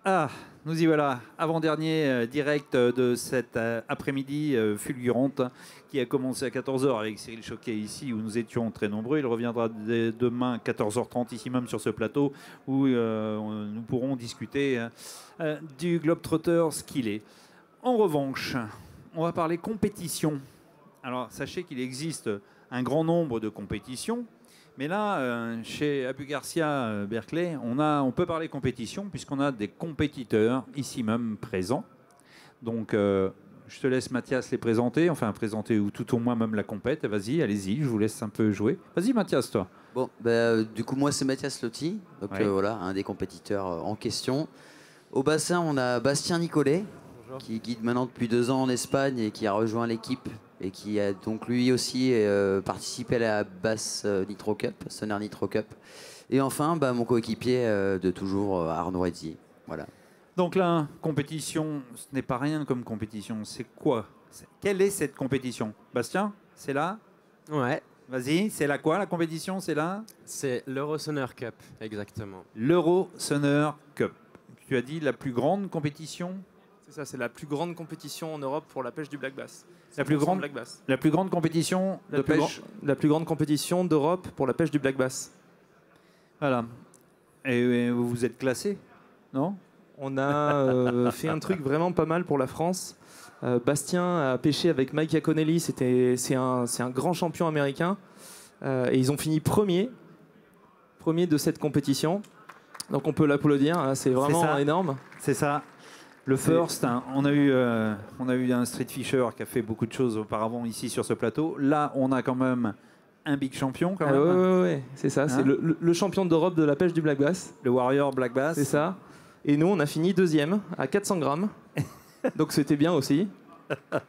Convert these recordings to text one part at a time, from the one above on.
Ah, nous y voilà. Avant-dernier direct de cet après-midi fulgurante qui a commencé à 14 h avec Cyril Choquet ici où nous étions très nombreux. Il reviendra demain 14 h 30 ici même sur ce plateau où nous pourrons discuter du Globetrotters qu'il est. En revanche, on va parler compétition. Alors sachez qu'il existe un grand nombre de compétitions. Mais là, chez Abu Garcia Berkeley, on peut parler compétition puisqu'on a des compétiteurs ici même présents. Donc, je te laisse Mathias les présenter, enfin présenter ou tout au moins même la compète. Vas-y, allez-y, je vous laisse un peu jouer. Vas-y Mathias, toi. Bon, du coup, moi c'est Mathias Lotti, donc voilà, un des compétiteurs en question. Au bassin, on a Bastien Nicolet, qui guide maintenant depuis 2 ans en Espagne et qui a rejoint l'équipe et qui a donc lui aussi participé à la Bass Nitro Cup, Sonner Nitro Cup. Et enfin, mon coéquipier de toujours, Arnaud Redzi. Voilà. Donc là, compétition, ce n'est pas rien comme compétition. C'est quoi? Quelle est cette compétition? Bastien, c'est là? Ouais. Vas-y, c'est la quoi la compétition? C'est là? C'est l'Eurosonner Cup, exactement. L'Eurosonner Cup. Tu as dit la plus grande compétition? C'est ça, c'est la plus grande compétition en Europe pour la pêche du black bass. La plus grande compétition de pêche. La plus grande compétition d'Europe pour la pêche du black bass. Voilà. Et vous vous êtes classé, non? On a fait un truc vraiment pas mal pour la France. Bastien a pêché avec Mike Iaconelli, c'est un grand champion américain. Et ils ont fini premier de cette compétition. Donc on peut l'applaudir, hein, c'est vraiment énorme. C'est ça. Le first, hein, on a eu un street fisher qui a fait beaucoup de choses auparavant ici sur ce plateau. Là, on a quand même un big champion. Quand même. Ouais, c'est ça. Hein, c'est le champion d'Europe de la pêche du black bass. Le Warrior Black Bass. C'est ça. Et nous, on a fini 2e à 400 grammes. Donc c'était bien aussi.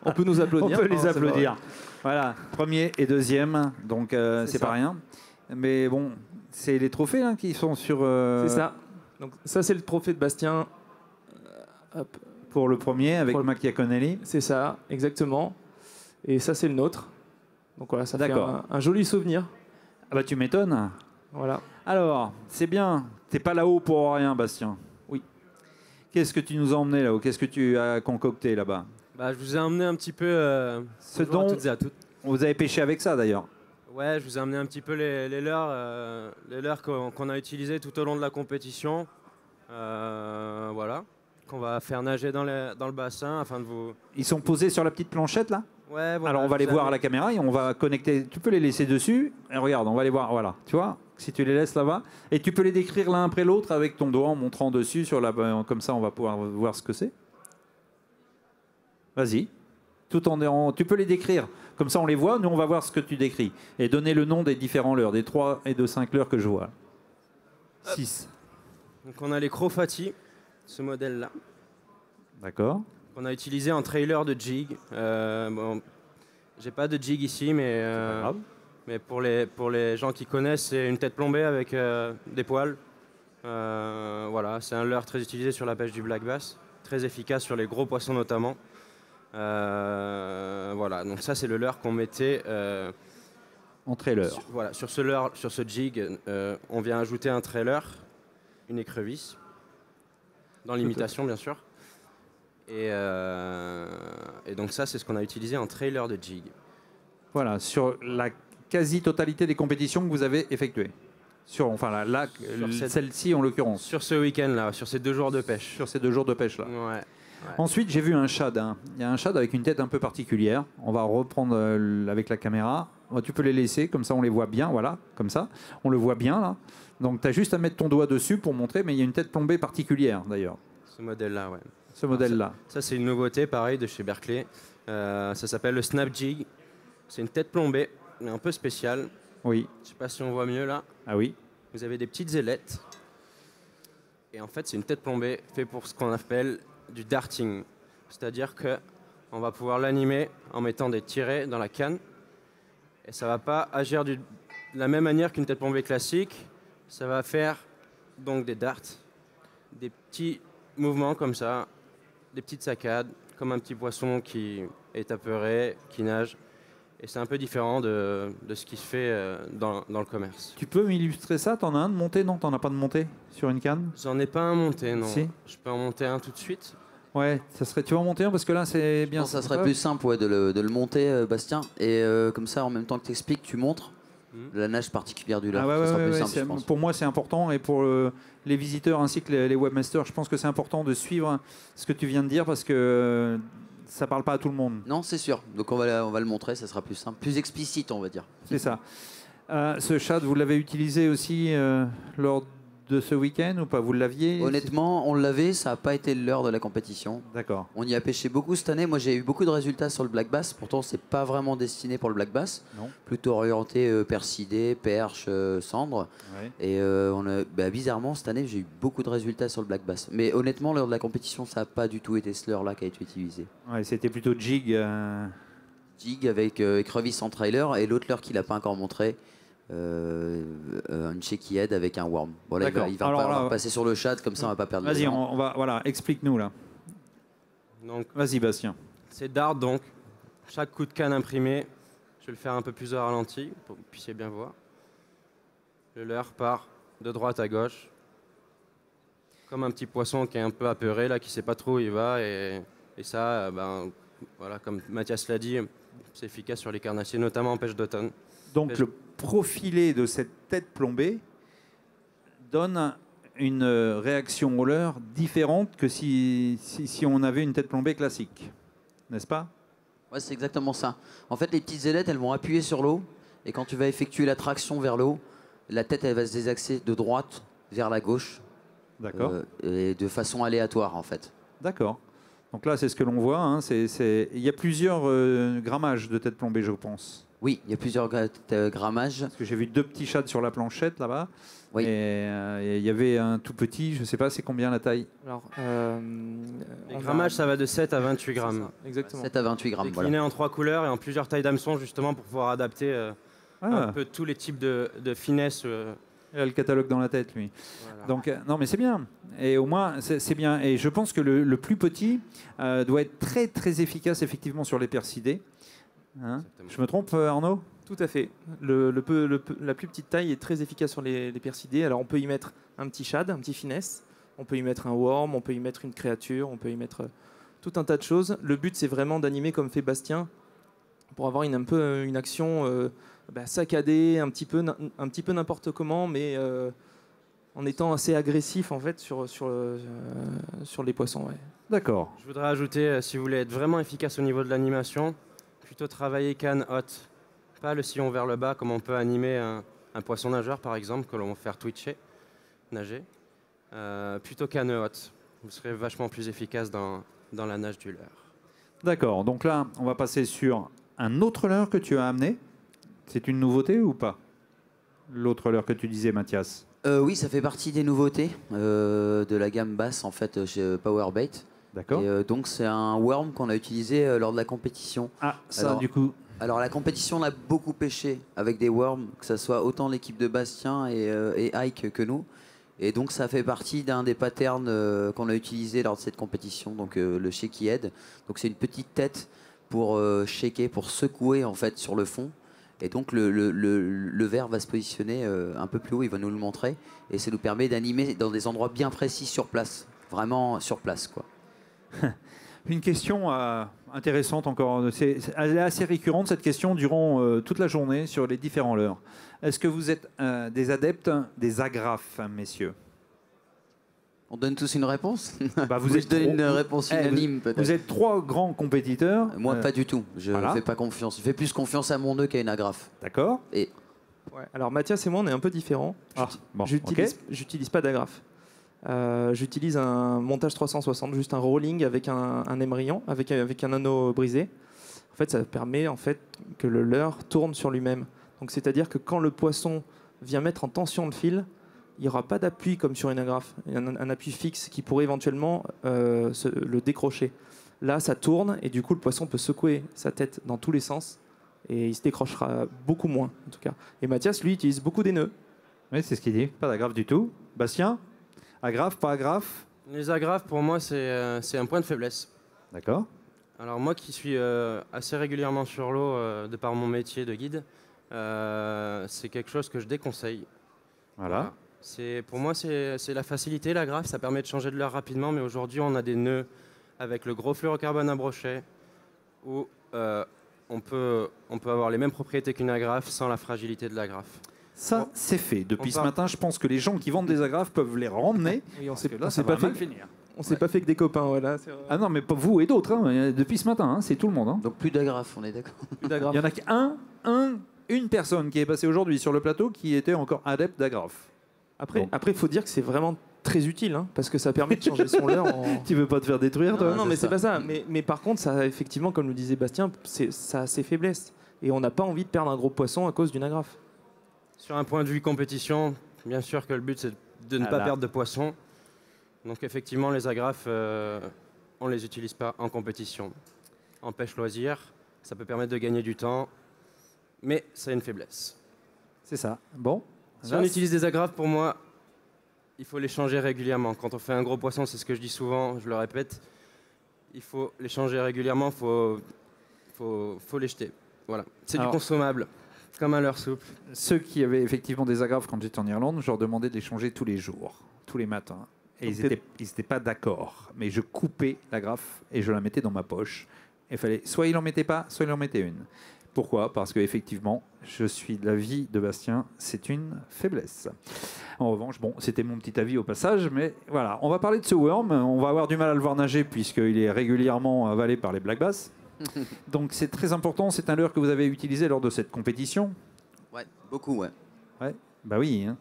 On peut nous applaudir. On peut les applaudir. Voilà, 1er et 2e, donc c'est pas rien. Mais bon, c'est les trophées hein, qui sont sur... C'est ça. Donc ça, c'est le trophée de Bastien. Hop. Pour le premier avec Mike Iaconelli. C'est ça, exactement. Et ça, c'est le nôtre. Donc voilà, ça fait un joli souvenir. Ah bah tu m'étonnes. Voilà. Alors, c'est bien. T'es pas là-haut pour rien, Bastien. Oui. Qu'est-ce que tu nous as emmené là-haut? Qu'est-ce que tu as concocté là-bas? Je vous ai emmené un petit peu... ce dont à toutes et à toutes. Vous avez pêché avec ça d'ailleurs. Ouais, je vous ai emmené un petit peu les leurres qu'on a utilisés tout au long de la compétition. Voilà. Qu'on va faire nager dans le bassin afin de vous... Ils sont posés sur la petite planchette là? Ouais, voilà. Alors on va les voir à la caméra et on va connecter. Tu peux les laisser dessus. Et regarde, on va les voir. Voilà, tu vois, si tu les laisses là-bas. Et tu peux les décrire l'un après l'autre avec ton doigt en montrant dessus sur la. Comme ça, on va pouvoir voir ce que c'est. Vas-y. Tu peux les décrire. Comme ça, on les voit. Nous, on va voir ce que tu décris et donner le nom des différents leurres, des 3 et de 5 leurres que je vois. 6. Donc on a les Crofati, ce modèle-là. D'accord. On a utilisé en trailer de jig. Bon, j'ai pas de jig ici, mais pour les gens qui connaissent, c'est une tête plombée avec des poils. Voilà, c'est un leurre très utilisé sur la pêche du black bass, très efficace sur les gros poissons notamment. Voilà, donc ça c'est le leurre qu'on mettait en trailer. Voilà, sur ce leurre, sur ce jig, on vient ajouter un trailer, une écrevisse, dans l'imitation bien sûr. Et donc ça, c'est ce qu'on a utilisé en trailer de jig. Voilà, sur la quasi-totalité des compétitions que vous avez effectuées. Celle-ci en l'occurrence. Sur ce week-end-là, sur ces 2 jours de pêche. Sur ces 2 jours de pêche-là. Ouais. Ensuite, j'ai vu un shad. Hein. Il y a un shad avec une tête un peu particulière. On va reprendre avec la caméra. Tu peux les laisser, comme ça on les voit bien. Voilà, comme ça. On le voit bien là. Donc tu as juste à mettre ton doigt dessus pour montrer, mais il y a une tête plombée particulière d'ailleurs. Ce modèle-là, ouais. Ce modèle-là. Ça c'est une nouveauté, pareil, de chez Berkeley. Ça s'appelle le Snap Jig. C'est une tête plombée, mais un peu spéciale. Oui. Je sais pas si on voit mieux là. Ah oui. Vous avez des petites ailettes. Et en fait, c'est une tête plombée faite pour ce qu'on appelle du darting. C'est-à-dire qu'on va pouvoir l'animer en mettant des tirets dans la canne. Et ça ne va pas agir de la même manière qu'une tête plombée classique. Ça va faire donc des darts, des petits mouvements comme ça, des petites saccades, comme un petit poisson qui est apeuré, qui nage. Et c'est un peu différent de ce qui se fait dans le commerce. Tu peux m'illustrer ça? T'en as un de monté? Non, t'en as pas de monté sur une canne? J'en ai pas un monté, non. Si. Je peux en monter un tout de suite. Ouais, ça serait. Tu vas en monter un parce que là c'est bien. Non, ça serait plus simple ouais, de le monter, Bastien. Et comme ça, en même temps que tu expliques, tu montres la nage particulière du leurre. Ah ouais, ça sera ouais, plus ouais, simple, je pense. pour moi c'est important et pour les visiteurs ainsi que les webmasters, je pense que c'est important de suivre ce que tu viens de dire parce que ça parle pas à tout le monde. Non, c'est sûr. Donc on va le montrer, ça sera plus simple, plus explicite, on va dire. C'est ça. Ce chat, vous l'avez utilisé aussi lors de ce week-end ou pas? Vous l'aviez? Honnêtement, on l'avait, ça n'a pas été l'heure de la compétition. D'accord. On y a pêché beaucoup cette année. Moi, j'ai eu beaucoup de résultats sur le black bass. Pourtant, c'est pas vraiment destiné pour le black bass. Non. Plutôt orienté persidé, perche, cendre. Ouais. Et bizarrement, cette année, j'ai eu beaucoup de résultats sur le black bass. Mais honnêtement, lors de la compétition, ça n'a pas du tout été ce leurre-là qui a été utilisé. Ouais, c'était plutôt jig. Jig avec écrevisse en trailer et l'autre leurre qu'il n'a pas encore montré. Un shaky head avec un worm. Voilà, il va Alors, pas passer sur le chat, comme ça on va pas perdre. Vas-y, on va. Voilà, explique-nous là. Donc, vas-y, Bastien. C'est dart donc. Chaque coup de canne imprimé, je vais le faire un peu plus au ralenti pour que vous puissiez bien voir. Le leurre part de droite à gauche. Comme un petit poisson qui est un peu apeuré, là, qui ne sait pas trop où il va. Et ça, voilà, comme Mathias l'a dit, c'est efficace sur les carnassiers, notamment en pêche d'automne. Donc le profilé de cette tête plombée donne une réaction au leurre différente que si on avait une tête plombée classique, n'est-ce pas? Ouais, c'est exactement ça. En fait, les petites ailettes, elles vont appuyer sur l'eau, et quand tu vas effectuer la traction vers l'eau, la tête, elle va se désaxer de droite vers la gauche. D'accord. Et de façon aléatoire, en fait. D'accord. Donc là, c'est ce que l'on voit. Hein. Il y a plusieurs grammages de tête plombée, je pense. Oui, il y a plusieurs grammages. Parce que j'ai vu 2 petits chats sur la planchette là-bas. Oui. Et il y avait un tout petit, je ne sais pas, c'est combien la taille? Alors, les grammages, ça va de 7 à 28 grammes. Ça, exactement. 7 à 28 grammes. Décliné en 3 couleurs et en plusieurs tailles d'hameçons, justement, pour pouvoir adapter un peu tous les types de finesse. Il a le catalogue dans la tête, lui. Voilà. Donc, non, mais c'est bien. Et au moins, c'est bien. Et je pense que le plus petit doit être très, très efficace, effectivement, sur les persidés. Hein, je me trompe, Arnaud? Tout à fait. La plus petite taille est très efficace sur les persidés. Alors on peut y mettre un petit shad, un petit finesse, on peut y mettre un worm, on peut y mettre une créature, on peut y mettre tout un tas de choses. Le but c'est vraiment d'animer comme fait Bastien pour avoir un peu une action saccadée, un petit peu n'importe comment, mais en étant assez agressif en fait sur les poissons. Ouais. D'accord. Je voudrais ajouter, si vous voulez être vraiment efficace au niveau de l'animation, plutôt travailler canne haute, pas le sillon vers le bas, comme on peut animer un poisson nageur par exemple, que l'on va faire twitcher, nager. Plutôt canne haute, vous serez vachement plus efficace dans la nage du leurre. D'accord, donc là, on va passer sur un autre leurre que tu as amené. C'est une nouveauté ou pas? L'autre leurre que tu disais, Mathias. Oui, ça fait partie des nouveautés de la gamme basse en fait chez Powerbait. D'accord. Et donc c'est un worm qu'on a utilisé lors de la compétition. Ah, ça du coup. Alors la compétition, on a beaucoup pêché avec des worms, que ce soit autant l'équipe de Bastien et Ike que nous. Et donc ça fait partie d'un des patterns qu'on a utilisé lors de cette compétition, donc le shaky head. Donc c'est une petite tête pour shaker, pour secouer en fait sur le fond. Et donc le verre va se positionner un peu plus haut, il va nous le montrer. Et ça nous permet d'animer dans des endroits bien précis sur place, vraiment sur place quoi. Une question intéressante encore. Elle est assez récurrente cette question durant toute la journée sur les différents leurres. Est-ce que vous êtes des adeptes des agrafes, messieurs? On donne tous une réponse? Vous êtes une réponse unanime peut-être. Vous êtes 3 grands compétiteurs. Moi pas du tout. Je ne fais pas confiance. Je fais plus confiance à mon nœud qu'à une agrafe. D'accord. Et ouais. Alors Mathias et moi on est un peu différents. J'utilise pas d'agrafe. J'utilise un montage 360, juste un rolling avec un émerillon, avec un anneau brisé. En fait, ça permet en fait que le leurre tourne sur lui-même. Donc, c'est-à-dire que quand le poisson vient mettre en tension le fil, il n'y aura pas d'appui comme sur une agrafe, un appui fixe qui pourrait éventuellement le décrocher. Là, ça tourne et du coup, le poisson peut secouer sa tête dans tous les sens et il se décrochera beaucoup moins, en tout cas. Et Mathias, lui, utilise beaucoup des nœuds. Oui, c'est ce qu'il dit. Pas d'agrafe du tout. Bastien? Agrafe, pas agrafe? Les agrafes, pour moi, c'est un point de faiblesse. D'accord. Alors moi qui suis assez régulièrement sur l'eau de par mon métier de guide, c'est quelque chose que je déconseille. Voilà. Pour moi, c'est la facilité, la graphe, ça permet de changer de leurre rapidement, mais aujourd'hui, on a des nœuds avec le gros fluorocarbone à brochet où on peut avoir les mêmes propriétés qu'une agrafe sans la fragilité de l'agrafe. Ça, c'est fait. Depuis ce matin, je pense que les gens qui vendent des agrafes peuvent les ramener. Oui, on parce que là, on ça s'est va pas mal fait, finir. on s'est pas fait que des copains, voilà. Ah non, mais pas vous et d'autres. Hein. Depuis ce matin, hein, c'est tout le monde. Hein. Donc plus d'agrafes, on est d'accord. Plus d'agrafes. Il y en a une personne qui est passée aujourd'hui sur le plateau qui était encore adepte d'agrafes. Après, il faut dire que c'est vraiment très utile, hein, parce que ça permet de changer son leurre. Tu veux pas te faire détruire, toi? Non, mais c'est pas ça. Mais par contre, ça, effectivement, comme le disait Bastien, ça a ses faiblesses. Et on n'a pas envie de perdre un gros poisson à cause d'une agrafe. Sur un point de vue compétition, bien sûr que le but, c'est de ne pas perdre de poisson. Donc effectivement, les agrafes, on ne les utilise pas en compétition. En pêche loisir, ça peut permettre de gagner du temps, mais ça a une faiblesse. C'est ça. Bon. Si on utilise des agrafes, pour moi, il faut les changer régulièrement. Quand on fait un gros poisson, c'est ce que je dis souvent, je le répète, il faut les changer régulièrement, faut les jeter. Voilà. C'est du consommable, comme un leurre souple. Ceux qui avaient effectivement des agrafes quand j'étais en Irlande, je leur demandais de les changer tous les jours, tous les matins. Et ils n'étaient pas d'accord. Mais je coupais l'agrafe et je la mettais dans ma poche. Il fallait, soit il n'en mettait pas, soit il en mettait une. Pourquoi? Parce qu'effectivement, je suis de l'avis de Bastien, c'est une faiblesse. En revanche, bon, c'était mon petit avis au passage, mais voilà. On va parler de ce worm. On va avoir du mal à le voir nager puisqu'il est régulièrement avalé par les black bass. Donc c'est très important. C'est un leurre que vous avez utilisé lors de cette compétition? Ouais, beaucoup, ouais. Ouais, bah oui. Hein.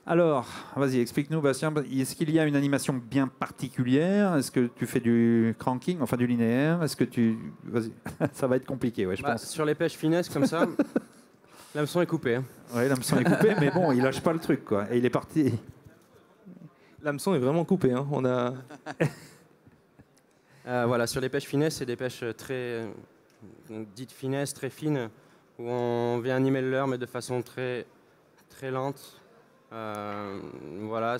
Alors, vas-y, explique-nous, Bastien. Est-ce qu'il y a une animation bien particulière? Est-ce que tu fais du cranking, enfin du linéaire? Est-ce que tu... Vas-y, ça va être compliqué, ouais, je pense. Sur les pêches finesses comme ça, l'hameçon est coupé. Hein. Ouais, l'hameçon est coupé, mais bon, il lâche pas le truc, quoi. Et il est parti. L'hameçon est vraiment coupé. Hein. On a... Voilà, sur les pêches finesses, c'est des pêches très dites finesses, très fines, où on vient animer le leurre, mais de façon très, très lente. Voilà,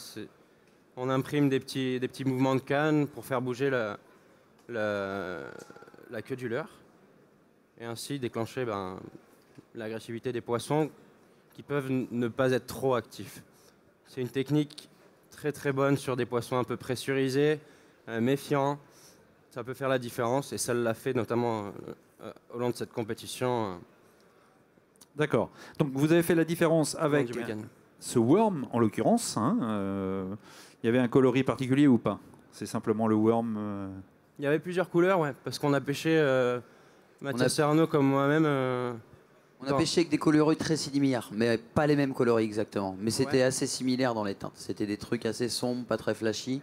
on imprime des petits mouvements de canne pour faire bouger la queue du leurre et ainsi déclencher l'agressivité des poissons qui peuvent ne pas être trop actifs. C'est une technique très très bonne sur des poissons un peu pressurisés, méfiants. Ça peut faire la différence et ça l'a fait notamment au long de cette compétition. D'accord. Donc vous avez fait la différence avec ce worm, en l'occurrence. Hein, il y avait un coloris particulier ou pas? C'est simplement le worm. Il y avait plusieurs couleurs, ouais, parce qu'on a pêché Mathias Arnaud comme moi-même. On a pêché avec des coloris très similaires, mais pas les mêmes coloris exactement. Mais c'était assez similaire dans les teintes. C'était des trucs assez sombres, pas très flashy,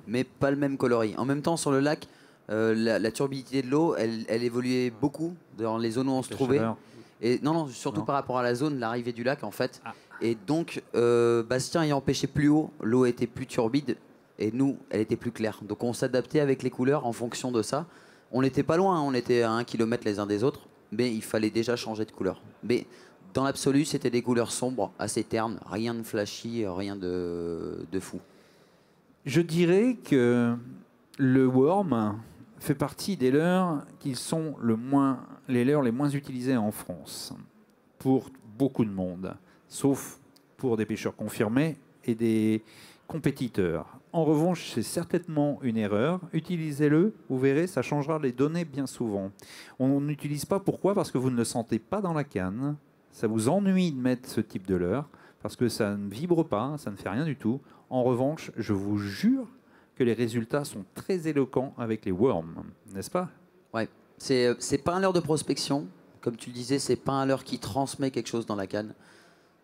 mais pas le même coloris. En même temps, sur le lac, la turbidité de l'eau, elle évoluait beaucoup dans les zones où on se trouvait. Et non, surtout par rapport à la zone, l'arrivée du lac en fait. Et donc, Bastien ayant pêché plus haut, l'eau était plus turbide et nous, elle était plus claire. Donc on s'adaptait avec les couleurs en fonction de ça. On n'était pas loin, on était à 1 kilomètre les uns des autres, mais il fallait déjà changer de couleur. Mais dans l'absolu, c'était des couleurs sombres, assez ternes, rien de flashy, rien de fou. Je dirais que le worm fait partie des leurres qui sont les leurres les moins utilisés en France pour beaucoup de monde, sauf pour des pêcheurs confirmés et des compétiteurs. En revanche, c'est certainement une erreur. Utilisez-le, vous verrez, ça changera les données bien souvent. On n'utilise pas, pourquoi? Parce que vous ne le sentez pas dans la canne. Ça vous ennuie de mettre ce type de leurre, parce que ça ne vibre pas, ça ne fait rien du tout. En revanche, je vous jure que les résultats sont très éloquents avec les worms, n'est-ce pas? Ouais, c'est pas un leurre de prospection. Comme tu le disais, c'est pas un leurre qui transmet quelque chose dans la canne.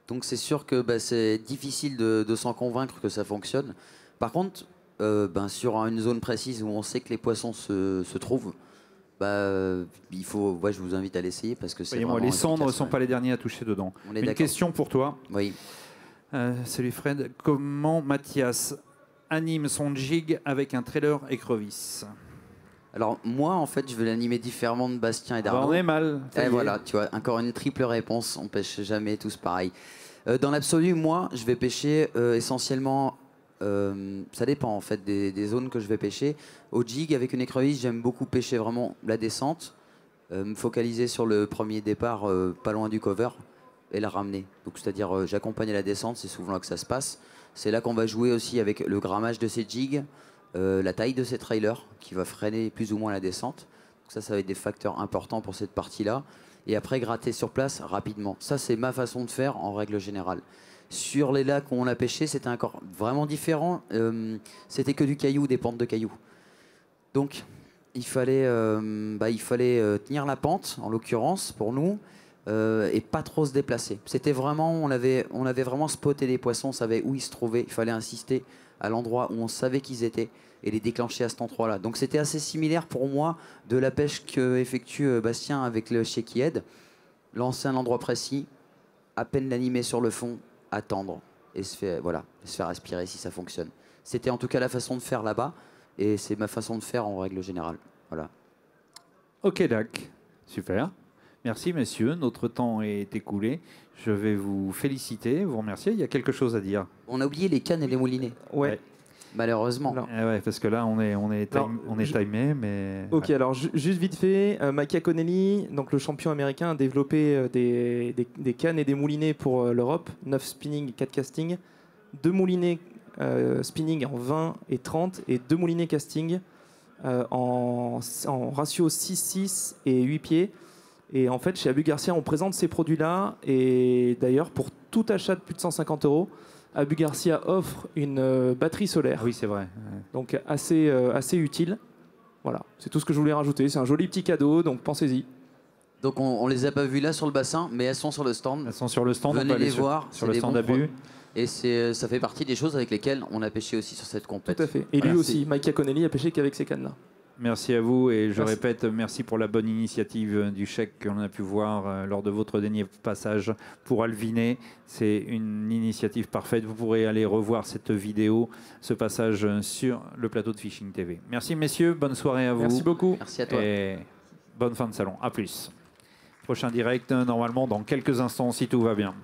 Donc c'est sûr que c'est difficile de s'en convaincre que ça fonctionne. Par contre, sur une zone précise où on sait que les poissons se trouvent, il faut. Je vous invite à l'essayer parce que c'est vraiment les cendres ne efficace, sont pas les derniers à toucher dedans. Une question pour toi. Oui. Salut Fred. Comment Mathias anime son jig avec un trailer écrevisse? Alors moi, en fait, je vais l'animer différemment de Bastien et d'Arnaud. On est mal. Et voilà, tu vois, encore une triple réponse. On pêche jamais tous pareil. Dans l'absolu, moi, je vais pêcher essentiellement Ça dépend en fait des zones que je vais pêcher. Au jig, avec une écrevisse, j'aime beaucoup pêcher vraiment la descente, me focaliser sur le premier départ pas loin du cover et la ramener. Donc c'est-à-dire j'accompagne la descente, c'est souvent là que ça se passe. C'est là qu'on va jouer aussi avec le grammage de ces jigs, la taille de ces trailers qui va freiner plus ou moins la descente. Donc ça va être des facteurs importants pour cette partie-là. Et après gratter sur place rapidement. Ça c'est ma façon de faire en règle générale. Sur les lacs où on a pêché, c'était encore vraiment différent. C'était que du caillou, des pentes de cailloux. Donc, il fallait tenir la pente, en l'occurrence, pour nous, et pas trop se déplacer. C'était vraiment, on avait vraiment spoté les poissons, on savait où ils se trouvaient. Il fallait insister à l'endroit où on savait qu'ils étaient et les déclencher à cet endroit-là. Donc, c'était assez similaire pour moi de la pêche qu'effectue Bastien avec le Shaky Head. Lancer un endroit précis, à peine l'animer sur le fond, attendre et se faire aspirer si ça fonctionne. C'était en tout cas la façon de faire là-bas et c'est ma façon de faire en règle générale. Voilà. Ok, Dac. Super. Merci, messieurs. Notre temps est écoulé. Je vais vous féliciter, vous remercier. Il y a quelque chose à dire. On a oublié les cannes et les moulinets. Ouais. Malheureusement. Ouais, parce que là, on est timé, mais... Ok, ouais. alors juste vite fait, Mike Connelly, donc le champion américain, a développé des cannes et des moulinets pour l'Europe, 9 spinning, 4 casting, 2 moulinets spinning en 20 et 30 et 2 moulinets casting en ratio 6-6 et 8 pieds. Et en fait, chez Abu Garcia, on présente ces produits-là et d'ailleurs, pour tout achat de plus de 150 €, Abu Garcia offre une batterie solaire. Ah oui, c'est vrai. Ouais. Donc assez utile. Voilà, c'est tout ce que je voulais rajouter. C'est un joli petit cadeau, donc pensez-y. Donc on les a pas vues là sur le bassin, mais elles sont sur le stand. Elles sont sur le stand. Venez on peut les aller voir. sur le stand d'Abu. Et ça fait partie des choses avec lesquelles on a pêché aussi sur cette compète. Tout à fait. Et lui aussi, Mike Connelly a pêché qu'avec ces cannes-là. Merci à vous et je répète, merci pour la bonne initiative du chèque que l'on a pu voir lors de votre dernier passage pour Alviné. C'est une initiative parfaite. Vous pourrez aller revoir cette vidéo, ce passage sur le plateau de Fishing TV. Merci messieurs, bonne soirée à vous. Merci beaucoup. Merci à toi. Et bonne fin de salon. À plus. Prochain direct, normalement dans quelques instants si tout va bien.